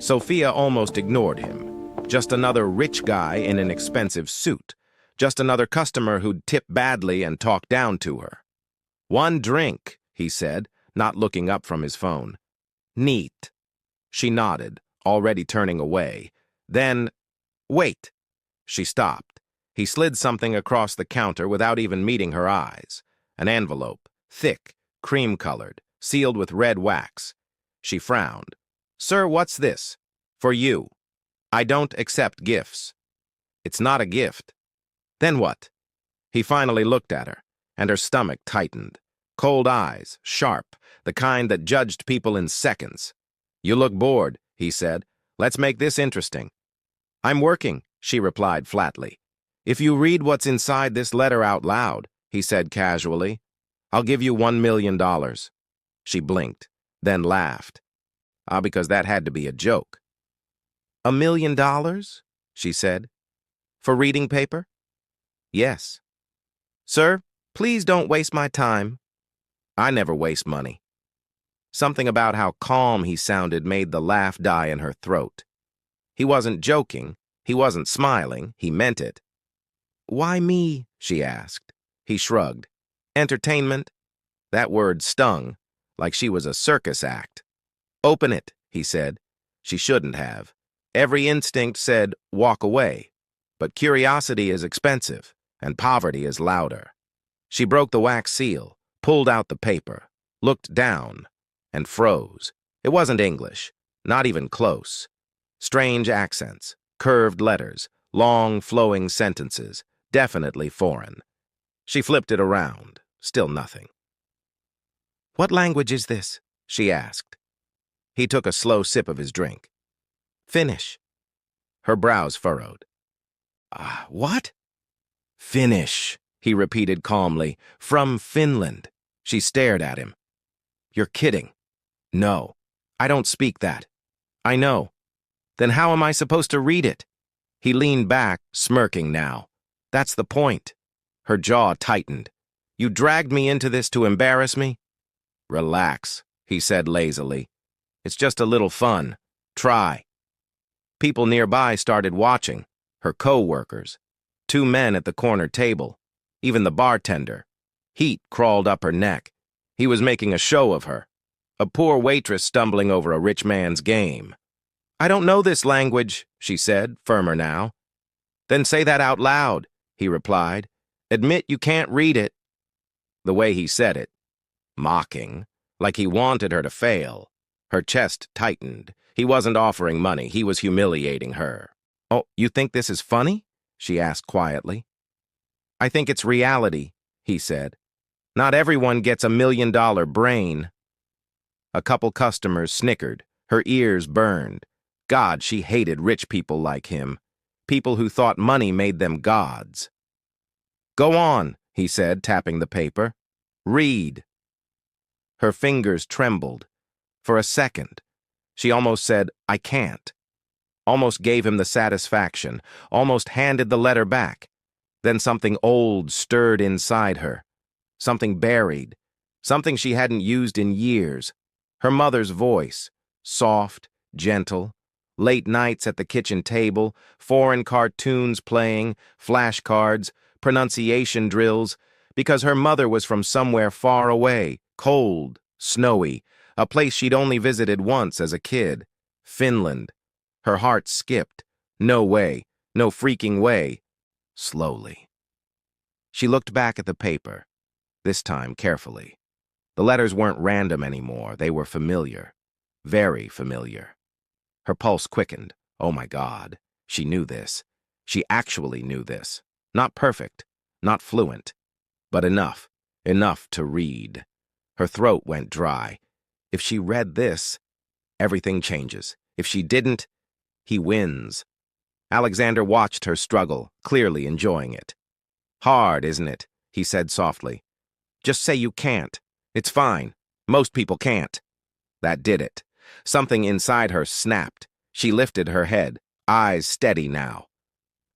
Sophia almost ignored him. Just another rich guy in an expensive suit. Just another customer who'd tip badly and talk down to her. "One drink," he said, not looking up from his phone. "Neat." She nodded, already turning away. Then, "Wait." She stopped. He slid something across the counter without even meeting her eyes. An envelope, thick, cream-colored, sealed with red wax. She frowned. "Sir, what's this?" "For you. I don't accept gifts." "It's not a gift." "Then what?" He finally looked at her, and her stomach tightened. Cold eyes, sharp, the kind that judged people in seconds. "You look bored," he said. "Let's make this interesting." "I'm working," she replied flatly. "If you read what's inside this letter out loud," he said casually, "I'll give you $1 million. She blinked, then laughed. Because that had to be a joke. "$1 million?" she said. "For reading paper?" "Yes." "Sir, please don't waste my time." "I never waste money." Something about how calm he sounded made the laugh die in her throat. He wasn't joking. He wasn't smiling. He meant it. "Why me?" she asked. He shrugged. "Entertainment?" That word stung, like she was a circus act. "Open it," he said. She shouldn't have. Every instinct said, walk away. But curiosity is expensive, and poverty is louder. She broke the wax seal, pulled out the paper, looked down, and froze. It wasn't English, not even close. Strange accents, curved letters, long, flowing sentences, definitely foreign. She flipped it around, still nothing. "What language is this?" she asked. He took a slow sip of his drink. "Finnish." Her brows furrowed. What?" "Finnish," he repeated calmly. "From Finland." She stared at him. "You're kidding." "No, I don't speak that." "I know." "Then how am I supposed to read it?" He leaned back, smirking now. "That's the point." Her jaw tightened. "You dragged me into this to embarrass me?" "Relax," he said lazily. "It's just a little fun. Try." People nearby started watching, her co-workers. 2 men at the corner table, even the bartender. Heat crawled up her neck. He was making a show of her. A poor waitress stumbling over a rich man's game. "I don't know this language," she said, firmer now. "Then say that out loud," he replied. "Admit you can't read it." The way he said it, mocking, like he wanted her to fail. Her chest tightened. He wasn't offering money. He was humiliating her. "Oh, you think this is funny?" she asked quietly. "I think it's reality," he said. "Not everyone gets $1 million brain." A couple customers snickered. Her ears burned. God, she hated rich people like him. People who thought money made them gods. "Go on," he said, tapping the paper. "Read." Her fingers trembled. For a second, she almost said, "I can't." Almost gave him the satisfaction, almost handed the letter back. Then something old stirred inside her. Something buried. Something she hadn't used in years. Her mother's voice, soft, gentle. Late nights at the kitchen table, foreign cartoons playing, flashcards, pronunciation drills, because her mother was from somewhere far away, cold, snowy, a place she'd only visited once as a kid. Finland. Her heart skipped. No way. No freaking way. Slowly. She looked back at the paper, this time carefully. The letters weren't random anymore. They were familiar. Very familiar. Her pulse quickened. Oh my God. She knew this. She actually knew this. Not perfect. Not fluent. But enough. Enough to read. Her throat went dry. If she read this, everything changes. If she didn't, he wins. Alexander watched her struggle, clearly enjoying it. "Hard, isn't it?" he said softly. "Just say you can't. It's fine. Most people can't." That did it. Something inside her snapped. She lifted her head, eyes steady now.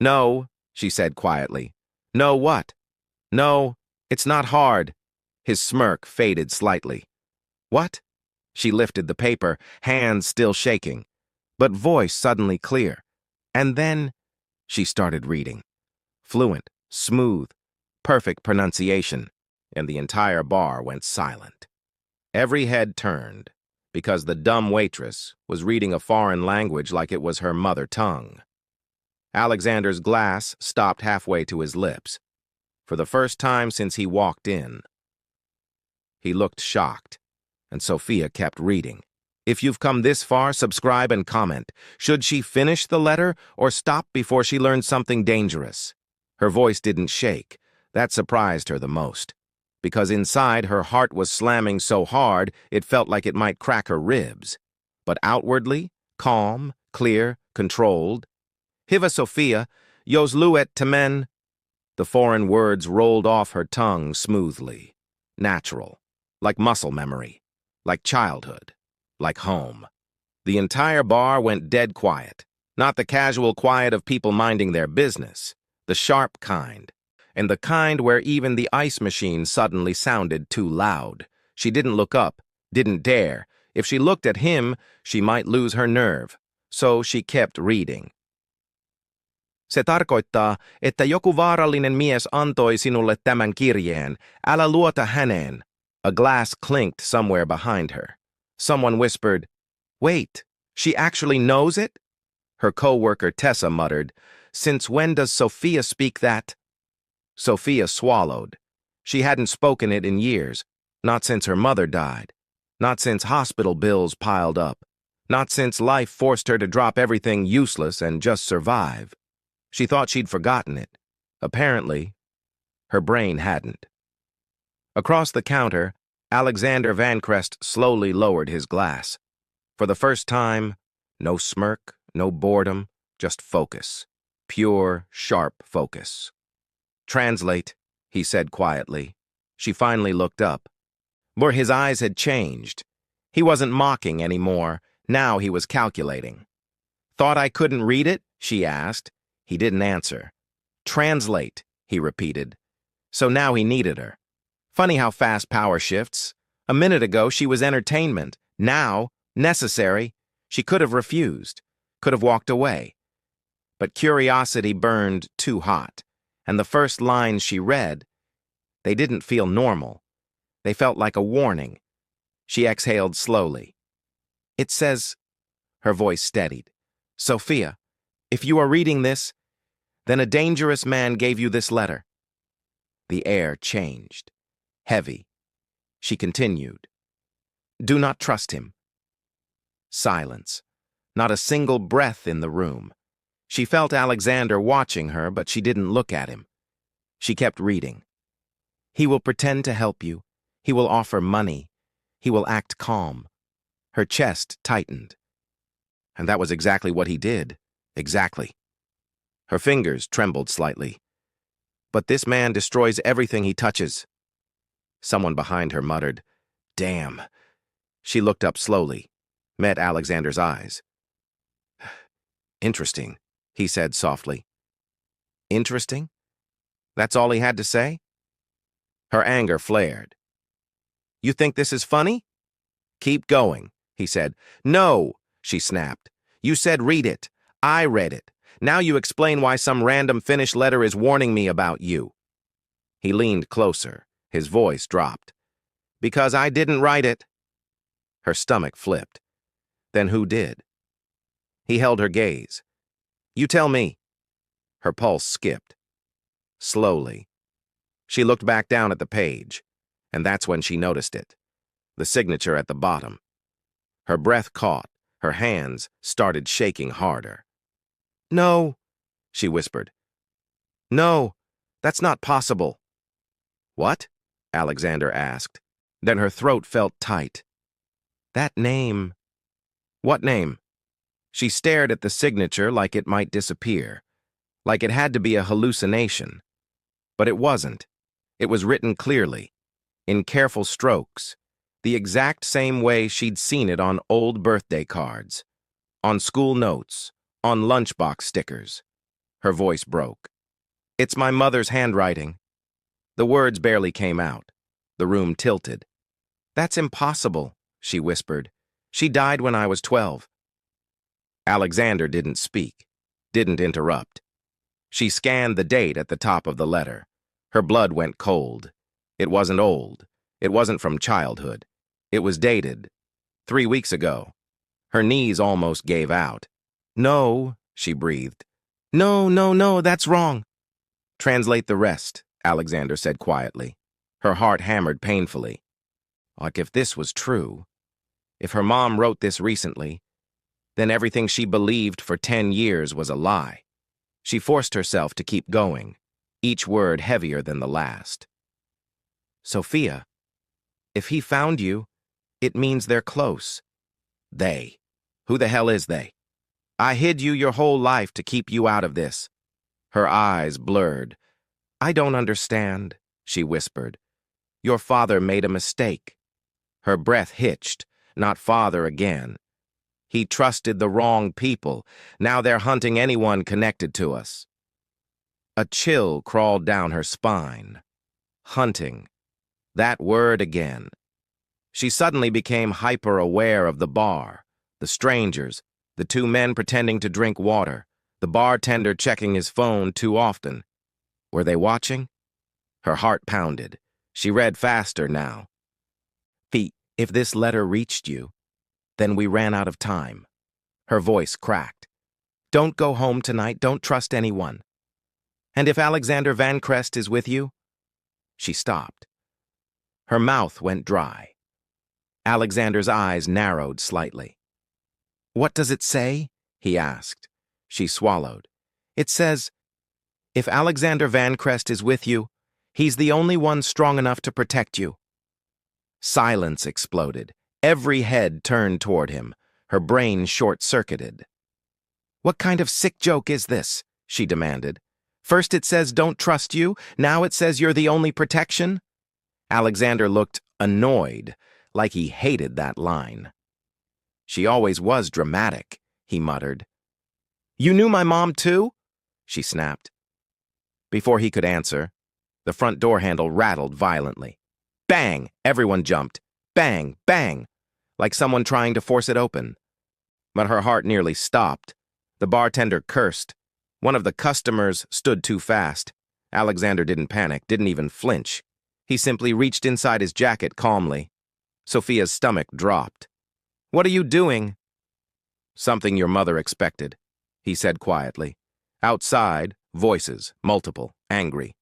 "No," she said quietly. "No what?" "No, it's not hard." His smirk faded slightly. "What?" She lifted the paper, hands still shaking. but voice suddenly clear. And then she started reading. Fluent, smooth, perfect pronunciation, and the entire bar went silent. Every head turned, because the dumb waitress was reading a foreign language like it was her mother tongue. Alexander's glass stopped halfway to his lips. For the first time since he walked in. He looked shocked, and Sophia kept reading. If you've come this far, subscribe and comment. Should she finish the letter or stop before she learns something dangerous? Her voice didn't shake. That surprised her the most, because inside her heart was slamming so hard it felt like it might crack her ribs. But outwardly, calm, clear, controlled. Hiva Sophia, jos luet temen. The foreign words rolled off her tongue smoothly, natural, like muscle memory, like childhood, like home. The entire bar went dead quiet, not the casual quiet of people minding their business, the sharp kind, and the kind where even the ice machine suddenly sounded too loud. She didn't look up, didn't dare. If she looked at him, she might lose her nerve. So she kept reading. Se tarkoittaa, että joku vaarallinen mies antoi sinulle tämän kirjeen. Älä luota häneen. A glass clinked somewhere behind her. Someone whispered, "Wait, she actually knows it?" Her co-worker Tessa muttered, "Since when does Sophia speak that?" Sophia swallowed. She hadn't spoken it in years, not since her mother died, not since hospital bills piled up, not since life forced her to drop everything useless and just survive. She thought she'd forgotten it. Apparently, her brain hadn't. Across the counter, Alexander Vancrest slowly lowered his glass. For the first time, no smirk, no boredom, just focus. Pure, sharp focus. "Translate," he said quietly. She finally looked up. But his eyes had changed. He wasn't mocking anymore. Now he was calculating. "Thought I couldn't read it?" she asked. He didn't answer. "Translate," he repeated. So now he needed her. Funny how fast power shifts. A minute ago, she was entertainment. Now, necessary. She could have refused, could have walked away. But curiosity burned too hot, and the first lines she read, they didn't feel normal. They felt like a warning. She exhaled slowly. "It says," her voice steadied, "Sophia, if you are reading this, then a dangerous man gave you this letter." The air changed. Heavy. She continued. "Do not trust him." Silence. Not a single breath in the room. She felt Alexander watching her, but she didn't look at him. She kept reading. "He will pretend to help you. He will offer money. He will act calm." Her chest tightened. And that was exactly what he did. Exactly. Her fingers trembled slightly. "But this man destroys everything he touches." Someone behind her muttered, "Damn." She looked up slowly, met Alexander's eyes. "Interesting," he said softly. "Interesting?" That's all he had to say? Her anger flared. "You think this is funny?" "Keep going," he said. "No," she snapped. "You said read it. I read it. Now you explain why some random Finnish letter is warning me about you." He leaned closer. His voice dropped. "Because I didn't write it." Her stomach flipped. Then who did? He held her gaze. "You tell me." Her pulse skipped. Slowly. She looked back down at the page, and that's when she noticed it. The signature at the bottom. Her breath caught. Her hands started shaking harder. "No," she whispered. "No, that's not possible." "What?" Alexander asked. Then her throat felt tight. "That name." "What name?" She stared at the signature like it might disappear, like it had to be a hallucination. But it wasn't. It was written clearly, in careful strokes, the exact same way she'd seen it on old birthday cards, on school notes, on lunchbox stickers. Her voice broke. "It's my mother's handwriting." The words barely came out. The room tilted. "That's impossible," she whispered. "She died when I was 12. Alexander didn't speak, didn't interrupt. She scanned the date at the top of the letter. Her blood went cold. It wasn't old. It wasn't from childhood. It was dated 3 weeks ago. Her knees almost gave out. "No," she breathed. "No, no, no, that's wrong." "Translate the rest," Alexander said quietly. Her heart hammered painfully. Like if this was true, if her mom wrote this recently, then everything she believed for 10 years was a lie. She forced herself to keep going, each word heavier than the last. "Sophia, if he found you, it means they're close." "They? Who the hell is they?" "I hid you your whole life to keep you out of this." Her eyes blurred. "I don't understand," she whispered. "Your father made a mistake." Her breath hitched. Not father again. "He trusted the wrong people. Now they're hunting anyone connected to us." A chill crawled down her spine. Hunting. That word again. She suddenly became hyper-aware of the bar, the strangers, the 2 men pretending to drink water, the bartender checking his phone too often. Were they watching? Her heart pounded. She read faster now. If this letter reached you, then we ran out of time." Her voice cracked. "Don't go home tonight. Don't trust anyone. And if Alexander Vancrest is with you?" She stopped. Her mouth went dry. Alexander's eyes narrowed slightly. "What does it say?" he asked. She swallowed. "It says, if Alexander Vancrest is with you, he's the only one strong enough to protect you." Silence exploded. Every head turned toward him. Her brain short-circuited. "What kind of sick joke is this?" she demanded. "First it says don't trust you, now it says you're the only protection?" Alexander looked annoyed, like he hated that line. "She always was dramatic," he muttered. "You knew my mom too?" she snapped. Before he could answer, the front door handle rattled violently. Bang! Everyone jumped. Bang! Bang! Like someone trying to force it open. But her heart nearly stopped. The bartender cursed. One of the customers stood too fast. Alexander didn't panic, didn't even flinch. He simply reached inside his jacket calmly. Sophia's stomach dropped. "What are you doing?" "Something your mother expected," he said quietly. Outside, voices, multiple, angry.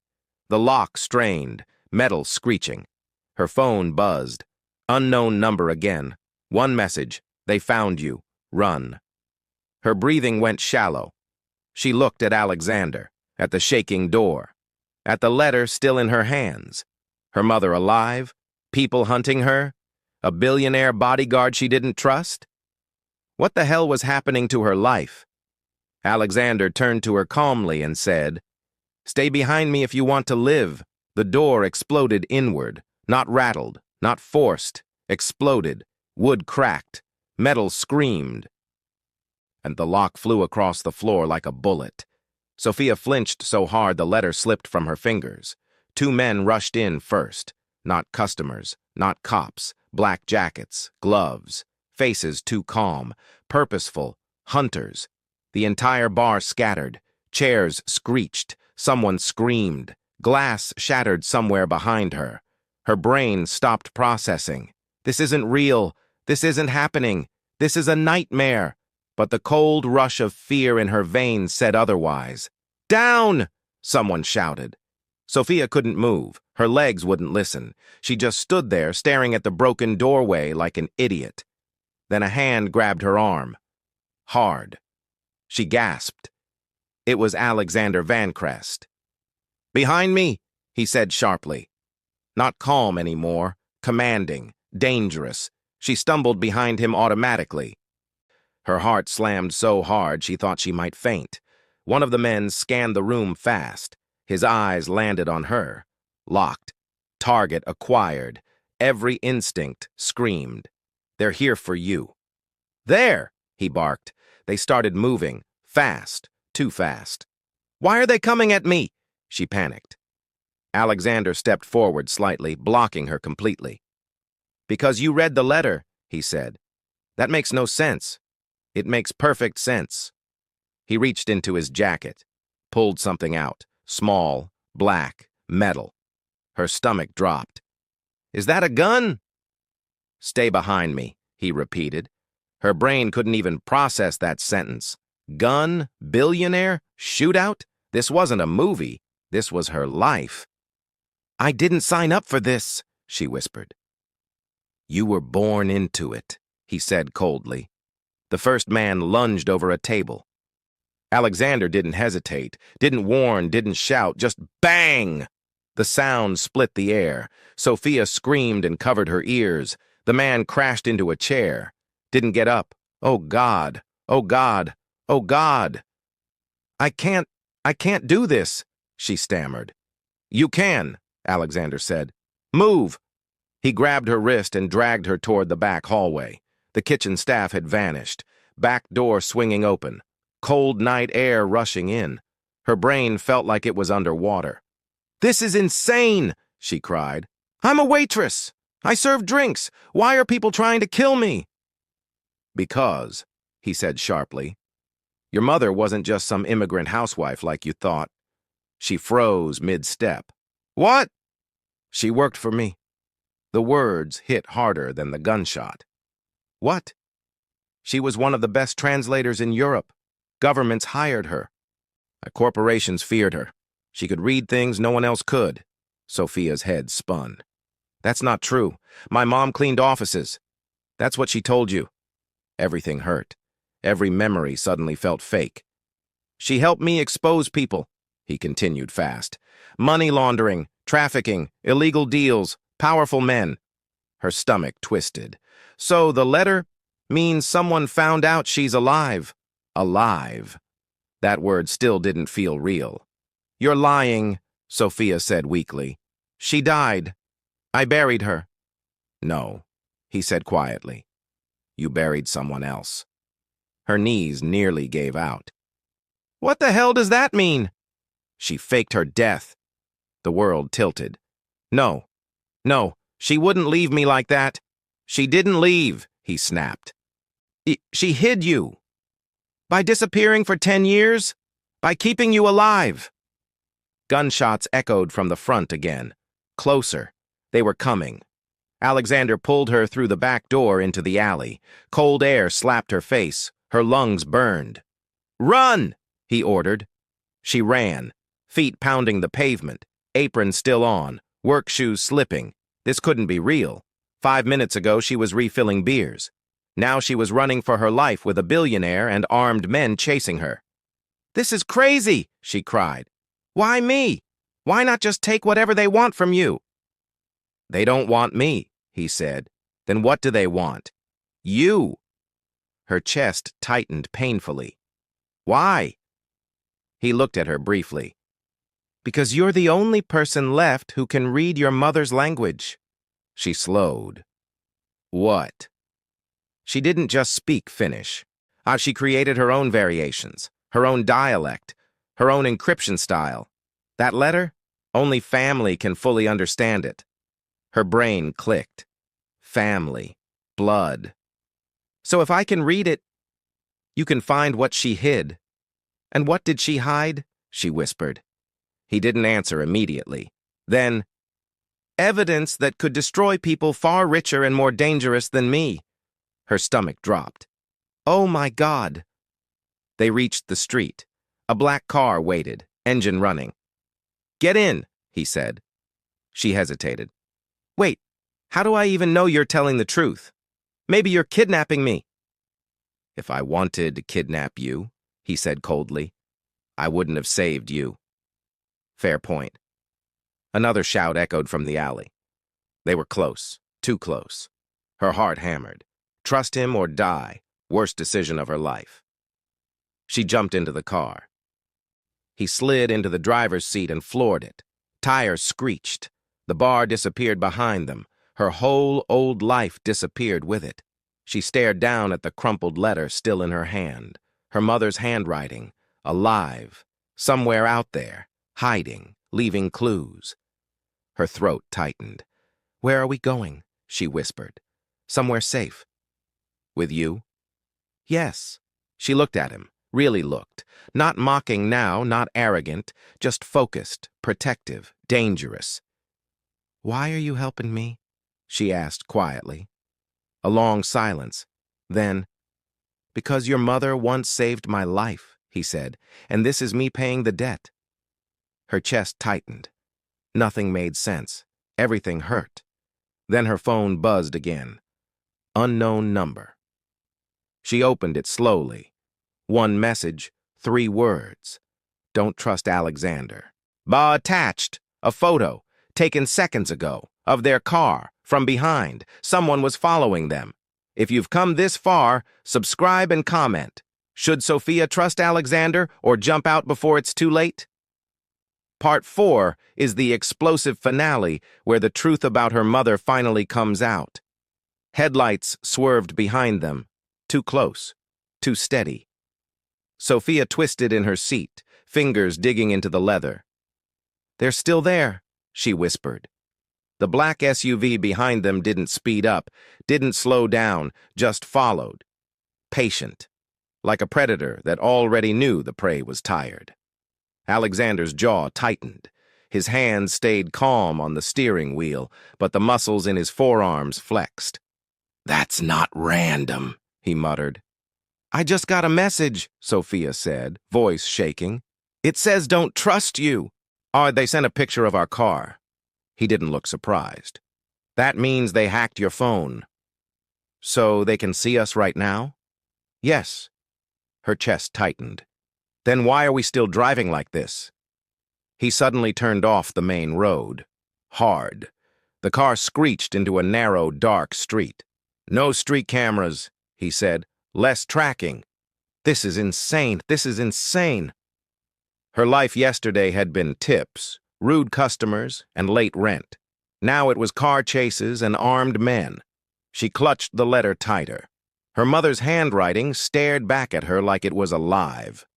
The lock strained, metal screeching. Her phone buzzed. Unknown number again. One message. "They found you. Run." Her breathing went shallow. She looked at Alexander, at the shaking door, at the letter still in her hands. Her mother alive? People hunting her? A billionaire bodyguard she didn't trust? What the hell was happening to her life? Alexander turned to her calmly and said, "Stay behind me if you want to live." The door exploded inward. Not rattled, not forced, exploded, wood cracked, metal screamed, and the lock flew across the floor like a bullet. Sophia flinched so hard the letter slipped from her fingers. 2 men rushed in first, not customers, not cops, black jackets, gloves, faces too calm, purposeful, hunters. The entire bar scattered, chairs screeched, someone screamed, glass shattered somewhere behind her. Her brain stopped processing. This isn't real. This isn't happening. This is a nightmare. But the cold rush of fear in her veins said otherwise. "Down!" someone shouted. Sophia couldn't move. Her legs wouldn't listen. She just stood there staring at the broken doorway like an idiot. Then a hand grabbed her arm. Hard. She gasped. It was Alexander Vancrest. "Behind me," he said sharply. Not calm anymore, commanding, dangerous. She stumbled behind him automatically. Her heart slammed so hard she thought she might faint. One of the men scanned the room fast. His eyes landed on her. Locked. Target acquired. Every instinct screamed. "They're here for you." "There!" he barked. They started moving. Fast. Too fast. "Why are they coming at me?" she panicked. Alexander stepped forward slightly, blocking her completely. "Because you read the letter," he said. "That makes no sense." It makes perfect sense. He reached into his jacket, pulled something out, small, black, metal. Her stomach dropped. Is that a gun? Stay behind me, he repeated. Her brain couldn't even process that sentence. Gun? Billionaire? Shootout? This wasn't a movie. This was her life. I didn't sign up for this, she whispered. You were born into it, he said coldly. The first man lunged over a table. Alexander didn't hesitate, didn't warn, didn't shout, just bang! The sound split the air. Sophia screamed and covered her ears. The man crashed into a chair. Didn't get up. Oh, God! Oh, God! Oh, God! I can't do this, she stammered. You can, Alexander said. Move! He grabbed her wrist and dragged her toward the back hallway. The kitchen staff had vanished. Back door swinging open. Cold night air rushing in. Her brain felt like it was underwater. This is insane, she cried. I'm a waitress. I serve drinks. Why are people trying to kill me? Because, he said sharply, your mother wasn't just some immigrant housewife like you thought. She froze mid-step. What? She worked for me. The words hit harder than the gunshot. What? She was one of the best translators in Europe. Governments hired her. Corporations feared her. She could read things no one else could. Sophia's head spun. That's not true. My mom cleaned offices. That's what she told you. Everything hurt. Every memory suddenly felt fake. She helped me expose people, he continued fast. Money laundering, trafficking, illegal deals, powerful men. Her stomach twisted. So the letter means someone found out she's alive. Alive. That word still didn't feel real. You're lying, Sophia said weakly. She died. I buried her. No, he said quietly. You buried someone else. Her knees nearly gave out. What the hell does that mean? She faked her death. The world tilted. No, she wouldn't leave me like that. She didn't leave, he snapped. She hid you. By disappearing for 10 years? By keeping you alive? Gunshots echoed from the front again. Closer. They were coming. Alexander pulled her through the back door into the alley. Cold air slapped her face. Her lungs burned. Run! He ordered. She ran, feet pounding the pavement, apron still on, work shoes slipping. This couldn't be real. 5 minutes ago, she was refilling beers. Now she was running for her life with a billionaire and armed men chasing her. This is crazy, she cried. Why me? Why not just take whatever they want from you? They don't want me, he said. Then what do they want? You. Her chest tightened painfully. Why? He looked at her briefly. Because you're the only person left who can read your mother's language. She slowed. What? She didn't just speak Finnish. She created her own variations, her own dialect, her own encryption style. That letter? Only family can fully understand it. Her brain clicked. Family. Blood. So if I can read it, you can find what she hid. And what did she hide? She whispered. He didn't answer immediately. Then, evidence that could destroy people far richer and more dangerous than me. Her stomach dropped. Oh my God. They reached the street. A black car waited, engine running. Get in, he said. She hesitated. Wait, how do I even know you're telling the truth? Maybe you're kidnapping me. If I wanted to kidnap you, he said coldly, I wouldn't have saved you. Fair point. Another shout echoed from the alley. They were close, too close. Her heart hammered. Trust him or die, worst decision of her life. She jumped into the car. He slid into the driver's seat and floored it. Tires screeched. The bar disappeared behind them. Her whole old life disappeared with it. She stared down at the crumpled letter still in her hand. Her mother's handwriting, alive, somewhere out there, hiding, leaving clues. Her throat tightened. Where are we going? She whispered. Somewhere safe. With you? Yes. She looked at him, really looked. Not mocking now, not arrogant, just focused, protective, dangerous. "Why are you helping me?" she asked quietly. A long silence. Then, "Because your mother once saved my life," he said, "and this is me paying the debt." Her chest tightened. Nothing made sense. Everything hurt. Then her phone buzzed again. Unknown number. She opened it slowly. One message, 3 words. "Don't trust Alexander." Attached, a photo, taken seconds ago, of their car, from behind. Someone was following them. If you've come this far, subscribe and comment. Should Sophia trust Alexander or jump out before it's too late? Part 4 is the explosive finale where the truth about her mother finally comes out. Headlights swerved behind them. Too close. Too steady. Sophia twisted in her seat, fingers digging into the leather. "They're still there," she whispered. The black SUV behind them didn't speed up, didn't slow down, just followed. Patient. Like a predator that already knew the prey was tired. Alexander's jaw tightened. His hands stayed calm on the steering wheel, but the muscles in his forearms flexed. "That's not random," he muttered. "I just got a message," Sophia said, voice shaking. "It says don't trust you." "Oh, they sent a picture of our car." He didn't look surprised. "That means they hacked your phone." "So they can see us right now?" "Yes." Her chest tightened. "Then why are we still driving like this?" He suddenly turned off the main road. Hard. The car screeched into a narrow, dark street. "No street cameras," he said. "Less tracking." This is insane. This is insane." Her life yesterday had been tips, rude customers, and late rent. Now it was car chases and armed men. She clutched the letter tighter. Her mother's handwriting stared back at her like it was alive.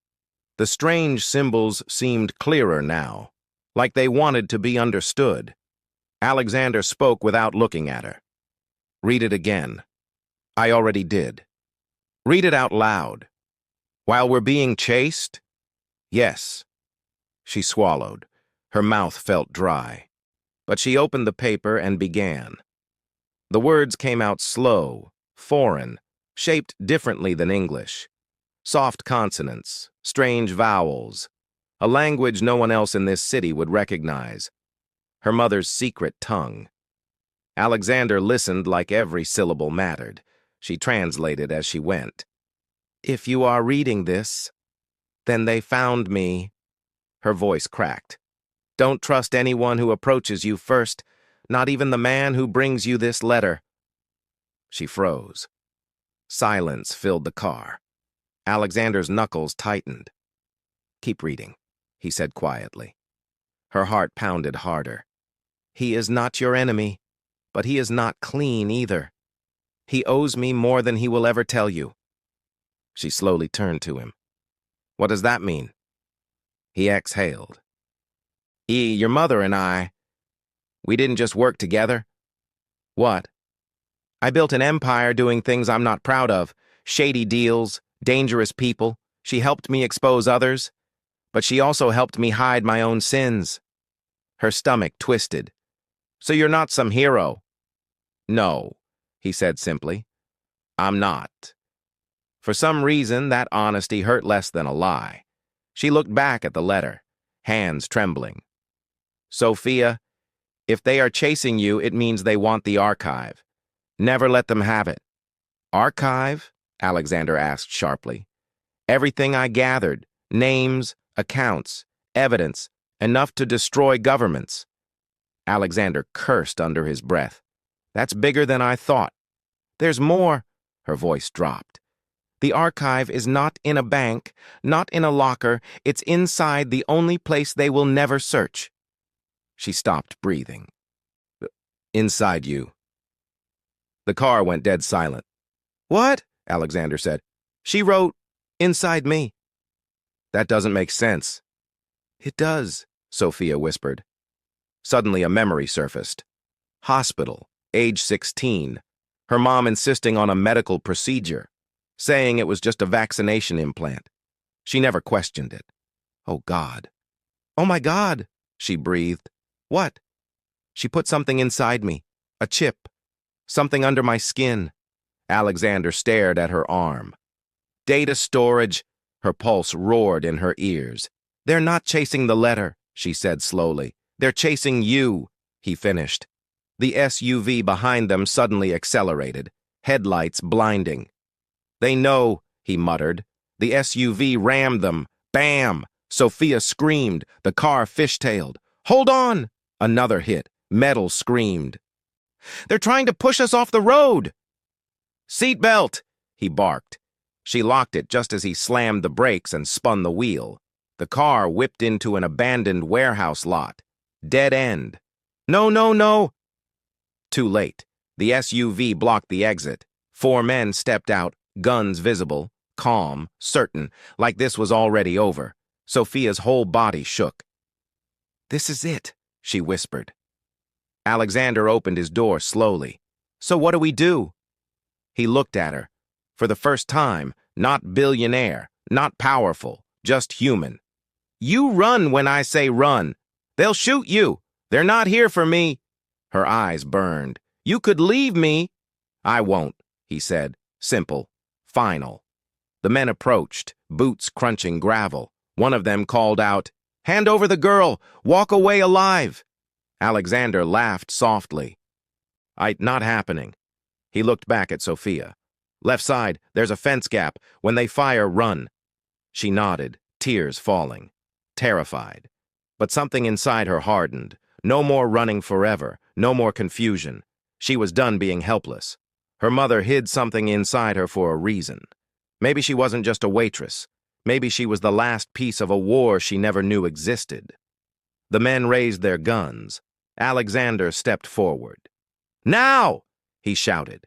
The strange symbols seemed clearer now, like they wanted to be understood. Alexander spoke without looking at her. "Read it again." "I already did." "Read it out loud." "While we're being chased?" "Yes." She swallowed. Her mouth felt dry. But she opened the paper and began. The words came out slow, foreign, shaped differently than English. Soft consonants, strange vowels, a language no one else in this city would recognize. Her mother's secret tongue. Alexander listened like every syllable mattered. She translated as she went. "If you are reading this, then they found me." Her voice cracked. "Don't trust anyone who approaches you first, not even the man who brings you this letter." She froze. Silence filled the car. Alexander's knuckles tightened. "Keep reading," he said quietly. Her heart pounded harder. "He is not your enemy, but he is not clean either. He owes me more than he will ever tell you." She slowly turned to him. "What does that mean?" He exhaled. Your mother and I, we didn't just work together." "What?" "I built an empire doing things I'm not proud of, shady deals, dangerous people. She helped me expose others, but she also helped me hide my own sins." Her stomach twisted. "So you're not some hero?" "No," he said simply. "I'm not." For some reason, that honesty hurt less than a lie. She looked back at the letter, hands trembling. "Sophia, if they are chasing you, it means they want the archive. Never let them have it." "Archive?" Alexander asked sharply. "Everything I gathered, names, accounts, evidence, enough to destroy governments." Alexander cursed under his breath. "That's bigger than I thought." "There's more." Her voice dropped. "The archive is not in a bank, not in a locker. It's inside the only place they will never search." She stopped breathing. "Inside you." The car went dead silent. "What?" Alexander said. "She wrote, 'Inside me.'" "That doesn't make sense." "It does," Sophia whispered. Suddenly a memory surfaced. Hospital, age 16. Her mom insisting on a medical procedure. saying it was just a vaccination implant. She never questioned it. Oh, God. Oh, my God, she breathed. What? She put something inside me. A chip. Something under my skin. Alexander stared at her arm. Data storage. Her pulse roared in her ears. They're not chasing the letter, she said slowly. They're chasing you, he finished. The SUV behind them suddenly accelerated, headlights blinding. They know, he muttered. The SUV rammed them. Bam! Sophia screamed. The car fishtailed. Hold on! Another hit. Metal screamed. They're trying to push us off the road! Seatbelt! He barked. She locked it just as he slammed the brakes and spun the wheel. The car whipped into an abandoned warehouse lot. Dead end. No, no, no! Too late. The SUV blocked the exit. 4 men stepped out, guns visible, calm, certain, like this was already over. Sophia's whole body shook. This is it, she whispered. Alexander opened his door slowly. So what do we do? He looked at her. For the first time, not billionaire, not powerful, just human. You run when I say run. They'll shoot you. They're not here for me. Her eyes burned. You could leave me. I won't, he said. Simple. Final. The men approached, boots crunching gravel. One of them called out, Hand over the girl. Walk away alive. Alexander laughed softly. Not happening. He looked back at Sophia. Left side, there's a fence gap. When they fire, run. She nodded, tears falling. Terrified. But something inside her hardened. No more running forever. No more confusion. She was done being helpless. Her mother hid something inside her for a reason. Maybe she wasn't just a waitress. Maybe she was the last piece of a war she never knew existed. The men raised their guns. Alexander stepped forward. Now! He shouted.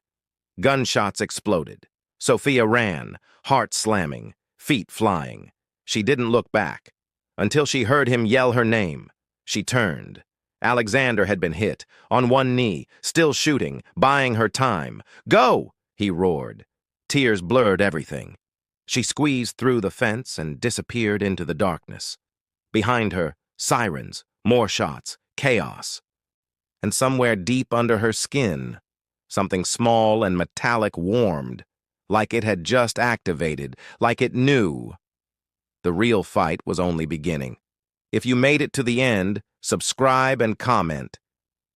Gunshots exploded. Sophia ran, heart slamming, feet flying. She didn't look back. Until she heard him yell her name. She turned. Alexander had been hit, on one knee, still shooting, buying her time. Go! He roared. Tears blurred everything. She squeezed through the fence and disappeared into the darkness. Behind her, sirens, more shots, chaos. And somewhere deep under her skin, something small and metallic warmed, like it had just activated, like it knew. The real fight was only beginning. If you made it to the end, subscribe and comment.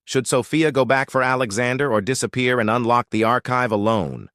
Should Sophia go back for Alexander or disappear and unlock the archive alone?